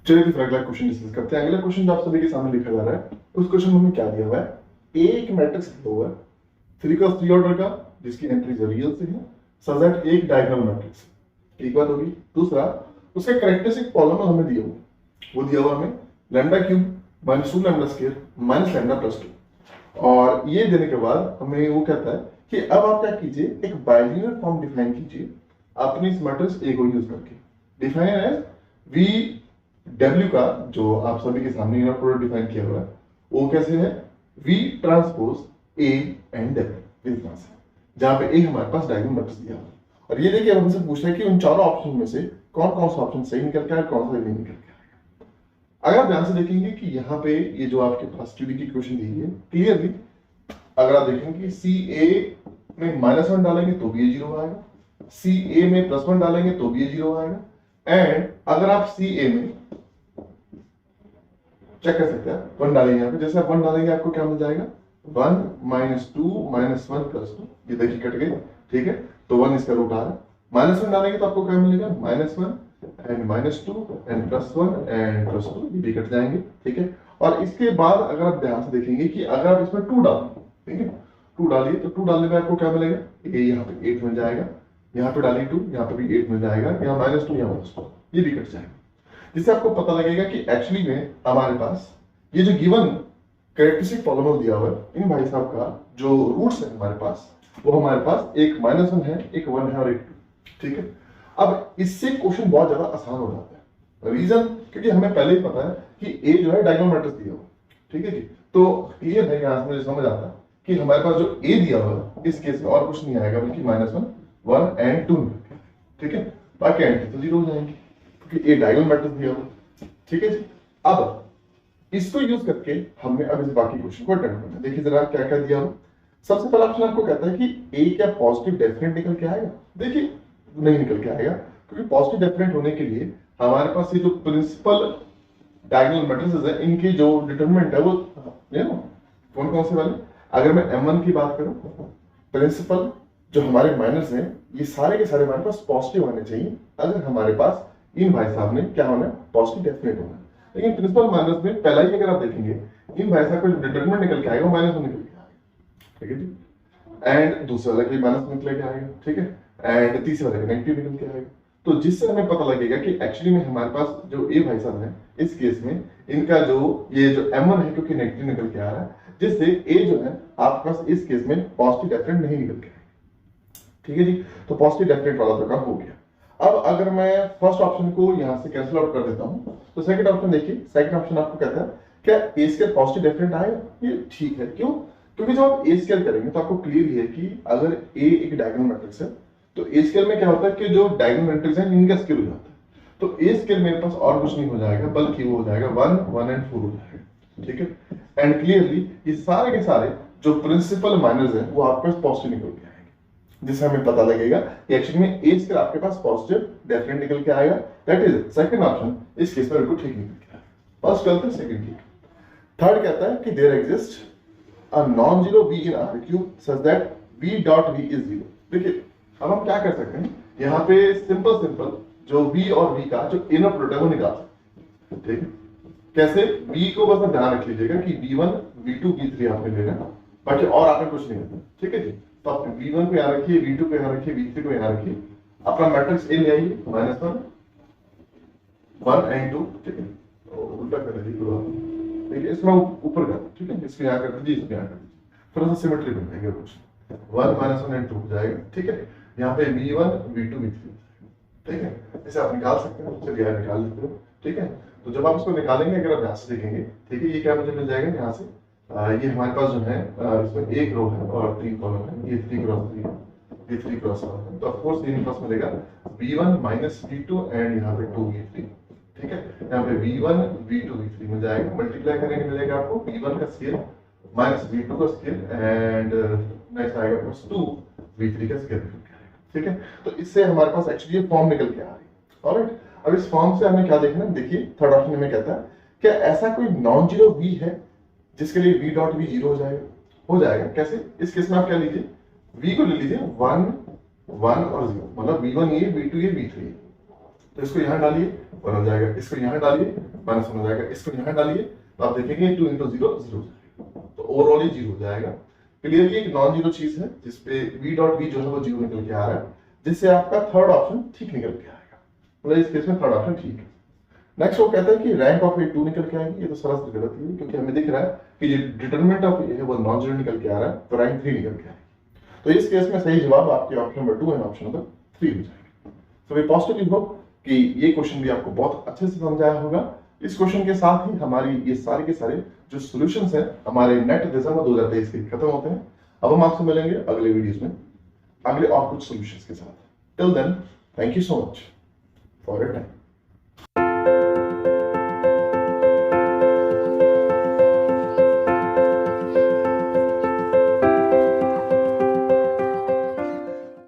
चलिए फिर अगला क्वेश्चन डिस्कस करते हैं। अगला क्वेश्चन जो आप सभी के सामने लिखा जा रहा है, उस क्वेश्चन में हमें क्या दिया हुआ है? एक मैट्रिक्स दिया हुआ है 3 ऑर्डर का, जिसकी एंट्रीज रियल से है, सच दैट एक डायगोनल मैट्रिक्स। एक बात होगी। दूसरा, उसका कैरेक्टरिस्टिक पॉलिनोमियल हमें दिया हुआ, वो दिया हुआ हमें lambda cube minus 2 lambda square minus lambda plus 2। और ये देने के बाद हमें वो कहता है कि अब आप क्या कीजिए, एक बाइलिनियर फॉर्म डिफाइन कीजिए अपनी इस मैट्रिक्स ए को यूज करके। डिफाइन एज वी डब्ल्यू का जो आप सभी के सामने इनर प्रोडक्ट डिफाइन किया हुआ है, वो कैसे है? We transpose A and W, इस तरह से, जहां पे ए हमारे पास डायगोनल मैट्रिक्स दिया हुआ है। और ये देखिए, अब हमसे पूछा है कि उन चारों ऑप्शन में से कौन कौन सा ऑप्शन सही निकल के आया, कौन सा नहीं निकल के आया। अगर आप ध्यान से देखेंगे कि यहाँ पे ये जो आपके पास ट्यूडी की क्वेश्चन दी है, क्लियरली अगर आप देखेंगे कि सी ए में -1 डालेंगे तो भी ये 0 आएगा, सी ए में +1 डालेंगे तो भी ये 0 आएगा। एंड अगर आप सी ए में चेक कर सकते हैं, 1 डालेंगे यहाँ पे, जैसे आप 1 डालेंगे आपको क्या मिल जाएगा? 1 -2 -1 +2, ये देखिए कट गई, ठीक है। तो 1 इसका रूट आ रहा है। -1 डालेंगे तो आपको क्या मिलेगा? -1 एंड -2 एंड +1 एंड +2, ये भी कट जाएंगे, ठीक है। और इसके बाद अगर आप ध्यान से देखेंगे कि अगर आप इसमें 2 डालें, ठीक है, 2 डालिए तो 2 डालने में आपको क्या मिलेगा? ये यहाँ पे 8 मिल जाएगा, यहाँ पे डालिए 2, यहाँ पे भी 8 मिल जाएगा, यहाँ -2 यहाँ +2, ये भी कट जाएगा। जिससे आपको पता लगेगा कि एक्चुअली में हमारे पास ये जो गिवन कैरेक्टरिस्टिक पॉलिनोमियल दिया हुआ है, इन भाई साहब का जो रूट्स है हमारे पास, वो हमारे पास एक -1 है, एक 1 है और एक 2, ठीक है। अब इससे क्वेश्चन बहुत ज्यादा आसान हो जाता है। रीजन, क्योंकि हमें पहले ही पता है कि ए जो है डायगोनल मैट्रिक्स दिया हुआ, ठीक है जी। तो क्लियर है, यहाँ से मुझे समझ आता है कि हमारे पास जो ए दिया हुआ है इस केस में और कुछ नहीं आएगा बल्कि -1 1 एंड 2, ठीक है। बाकी एंट्री तो 0 हो जाएंगी क्योंकि ए डायगोनल मैट्रिक्स दिया हुआ, ठीक है जी। अब इसको यूज करके हमने अब इस बाकी क्वेश्चन को अटेम्प्ट करना है। देखिए जरा क्या क्या दिया हुआ। सबसे पहला ऑप्शन आपको कहता है कि ए क्या पॉजिटिव डेफिनेट निकल के आएगा? देखिए नहीं निकल के आएगा, क्योंकि पॉजिटिव डेफिनेट होने के लिए हमारे पास ये जो प्रिंसिपल डायगोनल मैट्रिसेस है, इनकी जो डिटरमिनेंट है वो ये ना कौन कौन से वाले, अगर मैं m1 की बात करूं, प्रिंसिपल जो हमारे माइनस हैं, ये सारे के सारे हमारे पास पॉजिटिव होने चाहिए अगर हमारे पास इन भाई साहब ने क्या होना है? पॉजिटिव डेफिनेट होना है। लेकिन प्रिंसिपल माइनस में पहला ही अगर आप देखेंगे, इन भाई साहब का जो डिटरमिनेंट निकल के आएगा वो -1 निकल के आएगा, ठीक है जी। एंड दूसरा वाला कि माइनस निकल के आएगा, ठीक है। एंड तीसरा वाला नेगेटिव निकल के आएगा। तो जिससे हमें पता लगेगा कि एक्चुअली में हमारे पास जो ए भाई साहब है, इस केस में इनका जो ये जो m1 है क्योंकि नेगेटिव निकल के आ रहा है, जिससे ए जो है आपके पास इस केस में पॉजिटिव डेफिनेट नहीं निकल के आएगा, ठीक है जी। तो पॉजिटिव डेफिनेट वाला तो काम हो गया। अब अगर मैं फर्स्ट ऑप्शन को यहां से कैंसिल आउट कर देता हूं, तो सेकंड ऑप्शन देखिए, सेकंड ऑप्शन आपको कहता है क्या ए स्क्वायर पॉजिटिव डेफिनेट आएगा? ये ठीक है। क्यों? क्योंकि जब आप ए स्क्वायर करेंगे तो आपको क्लियर है कि अगर ए एक डायगोनल मैट्रिक्स है तो ए स्क्वायर में क्या होता है कि जो डायगोनल मैट्रिक्स है इनका स्क्वायर हो जाता है। तो ए स्क्वायर मेरे पास और कुछ नहीं हो जाएगा बल्कि वो हो जाएगा 1 1 एंड 4 हो जाएगा, ठीक है। एंड क्लियरली ये सारे के सारे जो प्रिंसिपल माइनस है वो आपके पास पॉजिटिव निकल के आएंगे, जिससे हमें पता लगेगा कि एक्चुअली में ए स्क्वायर आपके पास पॉजिटिव डेफिनेट निकल के आएगा। दैट इज सेकंड ऑप्शन इस केस में बिल्कुल ठीक निकल के आएगा। फर्स्ट गलत है, सेकंड ठीक। थर्ड कहता है कि there exist a non-zero v in R cube such that v dot v is 0। देखिए अब हम क्या कर सकते हैं, यहाँ पे सिंपल जो v और v का जो इनर प्रोडक्ट है वो निकाल सकते हैं, ठीक है। कैसे? v को बस ध्यान रख लीजिएगा कि v1 v2 v3 आपने लेना, बाकी और आपने कुछ नहीं करना, ठीक है जी। तो आप v1 को यहाँ रखिए, v2 को यहाँ रखिए, v3 को यहाँ रखिए, अपना मैट्रिक्स ए ले आइए -1 1 एंड 2, ठीक है। उल्टा कर दीजिए, ठीक है, इसमें ऊपर कर, ठीक है, इसको यहाँ कर दीजिए, इसको यहाँ कर दीजिए, थोड़ा सा सिमेट्री बन जाएगा कुछ। 1 -1 एंड 2 हो जाएगा, ठीक है। यहाँ पे v1 v2 v3, ठीक है। इसे आप निकाल सकते हैं, चलिए यार निकाल लेते हो, ठीक है। तो जब आप इसको निकालेंगे, अगर आप यहाँ से देखेंगे, ठीक है, ये क्या मुझे मिल जाएगा यहाँ से, ये हमारे पास जो है इसमें एक रो है और 3 कॉलम है, ये 3 क्रॉस 3 है, ये 3 क्रॉस 1 है। तो ऑफ कोर्स ये पास मिलेगा v1 v2 एंड यहाँ पे 2 v3, ठीक है। यहाँ पे v1 v2 v3 मिल जाएगा, मल्टीप्लाई करेंगे मिलेगा आपको v1 का स्केल माइनस v2 का स्केल एंड नेक्स्ट आएगा प्लस 2 v3 का स्केल, ठीक है। तो इससे हमारे पास एक्चुअली ये फॉर्म निकल के आ रही है। ऑलराइट, अब इस फॉर्म से हमें क्या देखना है? देखिए थर्ड ऑप्शन में कहता है क्या ऐसा कोई नॉन जीरो v है जिसके लिए v डॉट v 0 हो जाएगा? हो जाएगा। कैसे? इस केस में आप क्या लीजिए, v को ले लीजिए 1 1 और 0, मतलब v1 ये v2 ये v3, तो इसको यहाँ डालिए 1 हो जाएगा, इसको यहाँ डालिए -1 हो जाएगा, इसको यहाँ डालिए तो आप देखेंगे 2 × 0 0 हो जाएगा, तो ओवरऑल ही 0 हो जाएगा। क्लियरली एक नॉन जीरो चीज है जिसपे v डॉट v जो है वो 0 निकल के आ रहा है, जिससे आपका थर्ड ऑप्शन ठीक निकल के आएगा, मतलब इस केस में थर्ड ऑप्शन ठीक है। नेक्स्ट वो कहता है कि रैंक ऑफ ए 2 निकल के आएगी, ये तो सरासर गलत है क्योंकि हमें दिख रहा है कि डिटरमिनेंट ऑफ ए है वो नॉन जीरो निकल के आ रहा है, तो रैंक 3 निकल के आएगी। तो इस केस में सही जवाब आपके option number 2 and option number 3 हो जाएगा। सो वी पॉजिटिवली होप कि ये क्वेश्चन भी आपको बहुत अच्छे से समझ आया होगा। इस क्वेश्चन के साथ ही हमारी ये सारे के सारे जो सॉल्यूशंस हैं हमारे नेट दिसंबर 2023 के खत्म होते हैं। अब हम आपसे मिलेंगे अगले वीडियोस में अगले और कुछ सॉल्यूशंस के साथ। Till then, thank you so much for your time.